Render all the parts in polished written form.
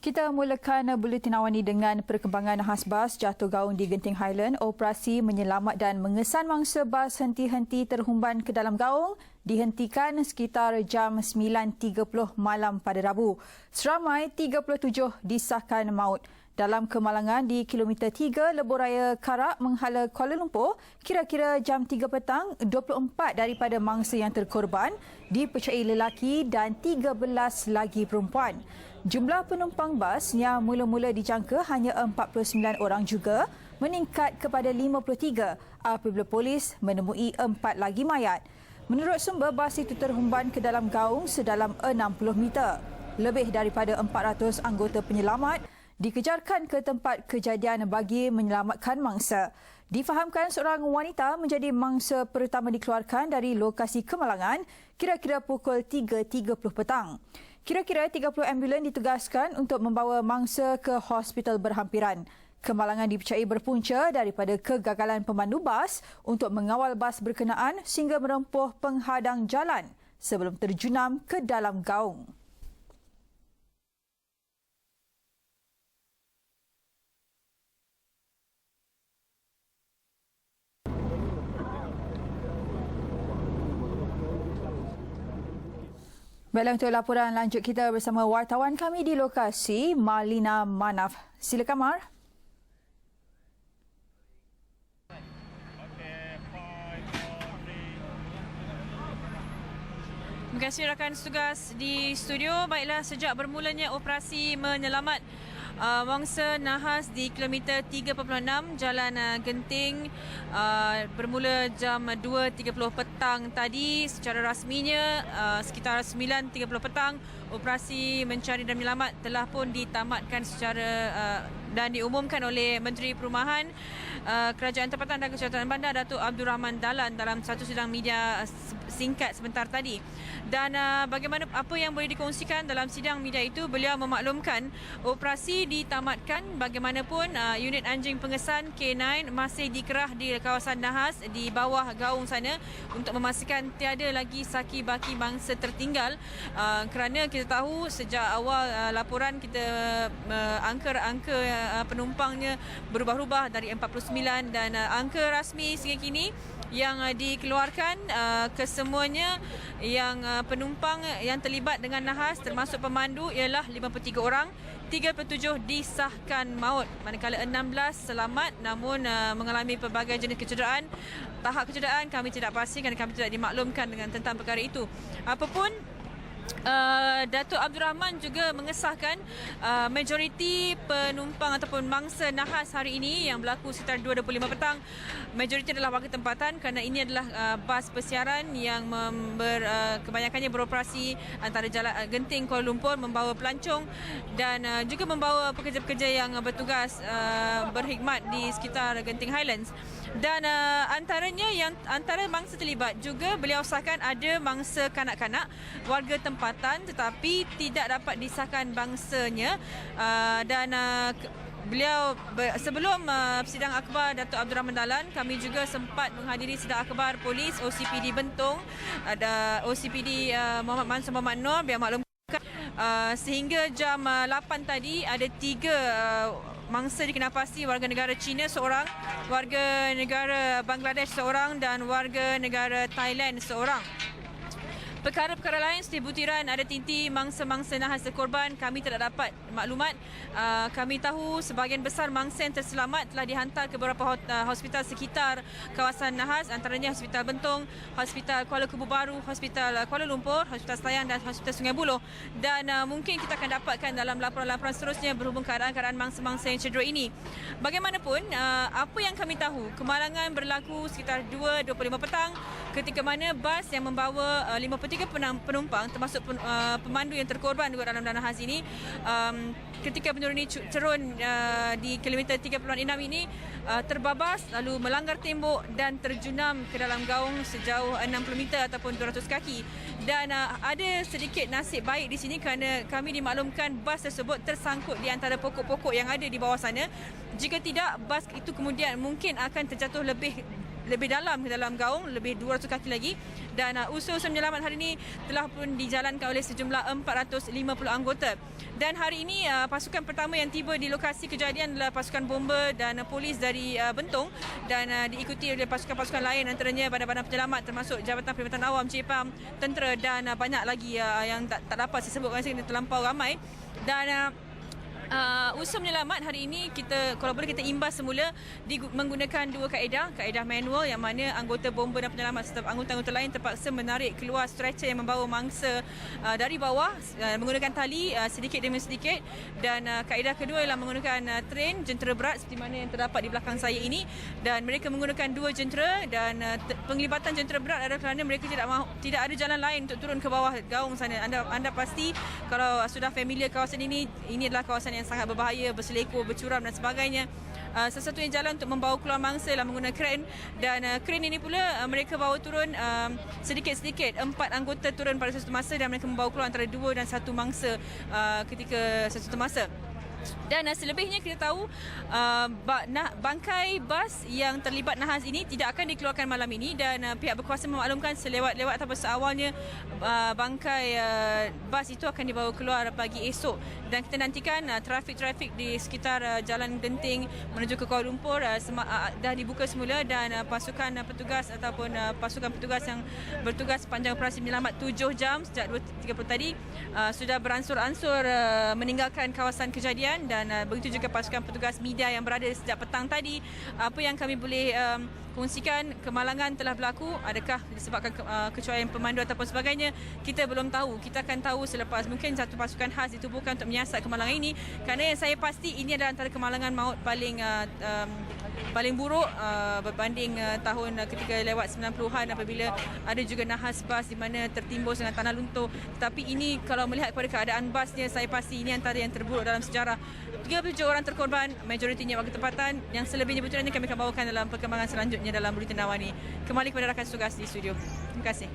Kita mulakan buletin awal ini dengan perkembangan nahas bas jatuh gaung di Genting Highland. Operasi menyelamat dan mengesan mangsa bas henti-henti terhumban ke dalam gaung dihentikan sekitar jam 9.30 malam pada Rabu. Seramai 37 disahkan maut. Dalam kemalangan di kilometer 3 Lebuhraya Karak menghala Kuala Lumpur, kira-kira jam 3 petang, 24 daripada mangsa yang terkorban dipercayai lelaki dan 13 lagi perempuan. Jumlah penumpang bas yang mula-mula dijangka hanya 49 orang juga meningkat kepada 53 apabila polis menemui 4 lagi mayat. Menurut sumber, bas itu terhumban ke dalam gaung sedalam 60 meter. Lebih daripada 400 anggota penyelamat dikejarkan ke tempat kejadian bagi menyelamatkan mangsa. Difahamkan seorang wanita menjadi mangsa pertama dikeluarkan dari lokasi kemalangan kira-kira pukul 3.30 petang. Kira-kira 30 ambulan ditugaskan untuk membawa mangsa ke hospital berhampiran. Kemalangan dipercayai berpunca daripada kegagalan pemandu bas untuk mengawal bas berkenaan sehingga merempuh penghadang jalan sebelum terjunam ke dalam gaung. Baiklah, untuk laporan lanjut kita bersama wartawan kami di lokasi, Malina Manaf. Silakan, Mar. Terima kasih rakan tugas di studio. Baiklah, sejak bermulanya operasi menyelamat mangsa nahas di kilometer 3.6 Jalan Genting bermula jam 2.30 petang tadi. Secara rasminya sekitar 9.30 petang, operasi mencari dan menyelamat telah pun ditamatkan secara dan diumumkan oleh Menteri Perumahan, Kerajaan Tempatan dan Kesihatan Bandar, Datuk Abdul Rahman Dahlan dalam satu sidang media singkat sebentar tadi. Dan bagaimana apa yang boleh dikongsikan dalam sidang media itu, beliau memaklumkan operasi ditamatkan. Bagaimanapun unit anjing pengesan K9 masih dikerah di kawasan nahas di bawah gaung sana untuk memastikan tiada lagi saki baki mangsa tertinggal, kerana kita tahu sejak awal laporan kita angka penumpangnya berubah-ubah dari 49 dan angka rasmi sehingga kini yang dikeluarkan kesemuanya yang penumpang yang terlibat dengan nahas termasuk pemandu ialah 53 orang, 37 disahkan maut, manakala 16 selamat namun mengalami pelbagai jenis kecederaan. Tahap kecederaan kami tidak pasti kerana kami tidak dimaklumkan dengan tentang perkara itu. Apapun, Datuk Abdul Rahman juga mengesahkan majoriti penumpang ataupun mangsa nahas hari ini yang berlaku sekitar 2.25 petang, majoriti adalah warga tempatan kerana ini adalah bas persiaran yang kebanyakannya beroperasi antara Jalan Genting Kuala Lumpur membawa pelancong dan juga membawa pekerja-pekerja yang bertugas berkhidmat di sekitar Genting Highlands. Dan antara mangsa terlibat juga beliau sahkan ada mangsa kanak-kanak warga tempatan tetapi tidak dapat disahkan bangsanya. Beliau sebelum sidang akhbar Datuk Abdul Rahman Dahlan, kami juga sempat menghadiri sidang akhbar polis OCPD Bentong, ada OCPD Muhammad Mansur Muhammad Noor. Beliau maklumkan sehingga jam 8 tadi ada 3 mangsa dikenapasi, warga negara Cina seorang, warga negara Bangladesh seorang dan warga negara Thailand seorang. Perkara-perkara lain seperti butiran ada tinti mangsa-mangsa nahas terkorban, kami tidak dapat maklumat. Kami tahu sebahagian besar mangsa yang terselamat telah dihantar ke beberapa hospital sekitar kawasan nahas, antaranya Hospital Bentong, Hospital Kuala Kubu Baru, Hospital Kuala Lumpur, Hospital Selayang dan Hospital Sungai Buloh. Dan mungkin kita akan dapatkan dalam laporan-laporan seterusnya berhubung keadaan mangsa-mangsa yang cedera ini. Bagaimanapun, apa yang kami tahu, kemalangan berlaku sekitar 2.25 petang ketika mana bas yang membawa 53 penumpang termasuk pemandu yang terkorban juga dalam nahas ini, ketika menuruni cerun di kilometer 3.6 ini terbabas lalu melanggar tembok dan terjunam ke dalam gaung sejauh 60 meter ataupun 200 kaki. Dan ada sedikit nasib baik di sini kerana kami dimaklumkan bas tersebut tersangkut di antara pokok-pokok yang ada di bawah sana. Jika tidak, bas itu kemudian mungkin akan terjatuh lebih lebih dalam ke dalam gaung, lebih 200 kaki lagi. Dan usaha menyelamat hari ini telah pun dijalankan oleh sejumlah 450 anggota. Dan hari ini pasukan pertama yang tiba di lokasi kejadian adalah pasukan bomba dan polis dari Bentong, dan diikuti oleh pasukan-pasukan lain, antaranya badan-badan penyelamat termasuk Jabatan Perkhidmatan Awam, CPAM, tentera dan banyak lagi yang tak dapat saya sebutkan kerana terlampau ramai. Dan usaha menyelamat hari ini kalau boleh kita imbas semula menggunakan dua kaedah manual, yang mana anggota bomba dan penyelamat serta anggota-anggota lain terpaksa menarik keluar stretcher yang membawa mangsa dari bawah menggunakan tali sedikit demi sedikit, dan kaedah kedua ialah menggunakan train jentera berat seperti mana yang terdapat di belakang saya ini, dan mereka menggunakan dua jentera, dan penglibatan jentera berat adalah kerana mereka tidak ada jalan lain untuk turun ke bawah gaung sana. Anda pasti kalau sudah familiar kawasan ini adalah kawasan yang sangat berbahaya, berselekor, bercuram dan sebagainya. Satu-satunya jalan untuk membawa keluar mangsa ialah menggunakan kren, dan kren ini pula mereka bawa turun sedikit-sedikit. 4 anggota turun pada satu masa, dan mereka membawa keluar antara 2 dan 1 mangsa ketika satu masa. Dan selebihnya kita tahu bangkai bas yang terlibat nahas ini tidak akan dikeluarkan malam ini, dan pihak berkuasa memaklumkan selewat-lewat ataupun seawalnya bangkai bas itu akan dibawa keluar pagi esok. Dan kita nantikan trafik-trafik di sekitar Jalan Genting menuju ke Kuala Lumpur dah dibuka semula, dan pasukan petugas ataupun pasukan petugas yang bertugas sepanjang operasi menyelamat 7 jam sejak 2.30 tadi sudah beransur-ansur meninggalkan kawasan kejadian. Dan begitu juga pasukan petugas media yang berada sejak petang tadi. Apa yang kami boleh kongsikan, kemalangan telah berlaku. Adakah disebabkan kecuaian pemandu ataupun sebagainya, kita belum tahu. Kita akan tahu selepas mungkin satu pasukan khas ditubuhkan untuk menyiasat kemalangan ini, kerana yang saya pasti ini adalah antara kemalangan maut paling buruk berbanding tahun ketika lewat 90-an apabila ada juga nahas bas di mana tertimbus dengan tanah luntur. Tetapi ini kalau melihat kepada keadaan basnya, saya pasti ini antara yang terburuk dalam sejarah. 37 orang terkorban, majoritinya warga tempatan. Yang selebihnya betul kami akan bawakan dalam perkembangan selanjutnya dalam Buletin Awani. Kembali kepada rakan tugas di studio. Terima kasih.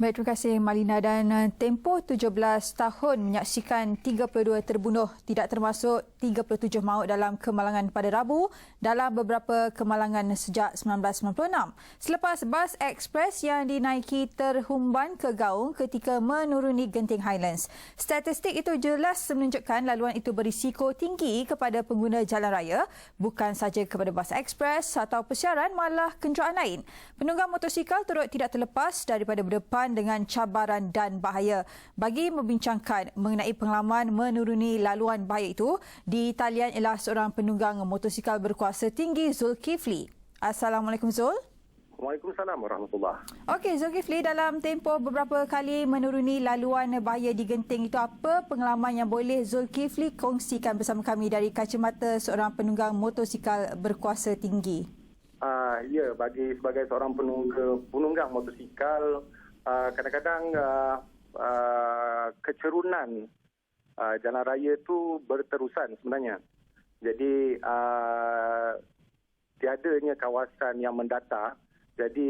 Baik, terima kasih Malina. Dan tempoh 17 tahun menyaksikan 32 terbunuh, tidak termasuk 37 maut dalam kemalangan pada Rabu dalam beberapa kemalangan sejak 1996. Selepas bas ekspres yang dinaiki terhumban ke gaung ketika menuruni Genting Highlands. Statistik itu jelas menunjukkan laluan itu berisiko tinggi kepada pengguna jalan raya, bukan sahaja kepada bas ekspres atau pesiaran, malah kenderaan lain. Penunggang motosikal turut tidak terlepas daripada berdepan dengan cabaran dan bahaya. Bagi membincangkan mengenai pengalaman menuruni laluan bahaya itu, di talian ialah seorang penunggang motosikal berkuasa tinggi, Zulkifli. Assalamualaikum Zul. Waalaikumsalam warahmatullahi. Okey Zulkifli, dalam tempoh beberapa kali menuruni laluan bahaya di Genting itu, apa pengalaman yang boleh Zulkifli kongsikan bersama kami dari kacamata seorang penunggang motosikal berkuasa tinggi? Sebagai seorang penunggang motosikal, kadang-kadang kecerunan jalan raya itu berterusan sebenarnya. Jadi tiadanya kawasan yang mendata. Jadi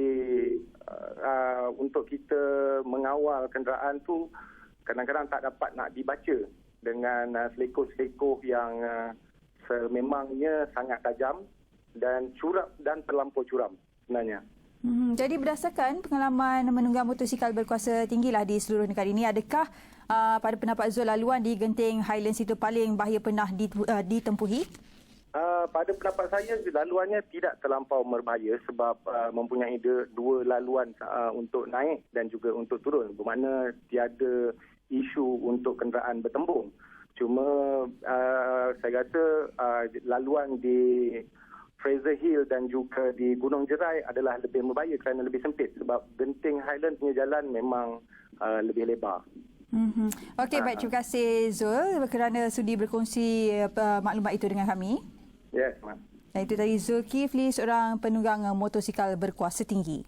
untuk kita mengawal kenderaan tu kadang-kadang tak dapat nak dibaca dengan selekor-selekor yang sememangnya sangat tajam dan terlampau curam sebenarnya. Jadi berdasarkan pengalaman menunggang motosikal berkuasa tinggilah di seluruh negara ini, adakah pada pendapat Zul laluan di Genting Highlands itu paling bahaya pernah ditempuhi? Pada pendapat saya, laluannya tidak terlampau berbahaya sebab mempunyai dua laluan untuk naik dan juga untuk turun, bermakna tiada isu untuk kenderaan bertembung. Cuma saya rasa laluan di Fraser Hill dan juga di Gunung Jerai adalah lebih berbahaya kerana lebih sempit sebab Genting Highlands punya jalan memang lebih lebar. Okey, baik. Terima kasih Zul kerana sudi berkongsi maklumat itu dengan kami. Yes, ma'am. Dan itu tadi Zulkifli, seorang penunggang motosikal berkuasa tinggi.